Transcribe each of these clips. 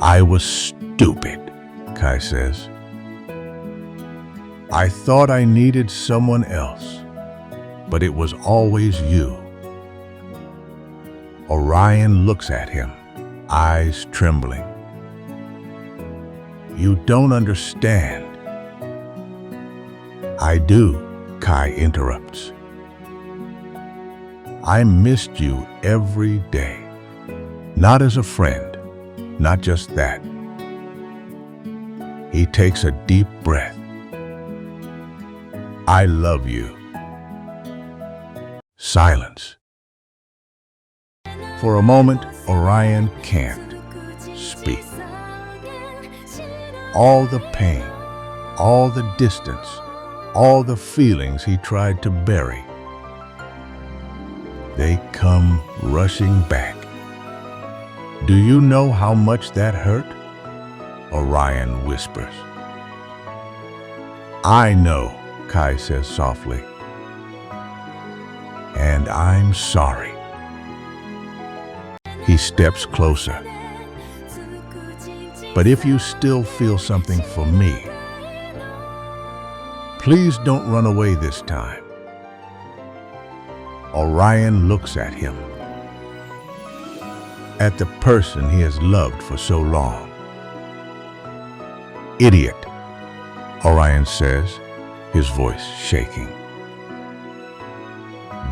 I was stupid, Kai says. I thought I needed someone else, but it was always you. Orion looks at him, eyes trembling. You don't understand. I do, Kai interrupts. I missed you every day. Not as a friend, not just that. He takes a deep breath. I love you. Silence. For a moment, Orion can't speak. All the pain, all the distance, all the feelings he tried to bury, they come rushing back. Do you know how much that hurt? Orion whispers. I know, Kai says softly. And I'm sorry. He steps closer. But if you still feel something for me, please don't run away this time. Orion looks at him, at the person he has loved for so long. Idiot, Orion says, his voice shaking.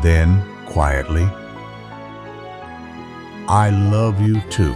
Then, quietly, I love you too.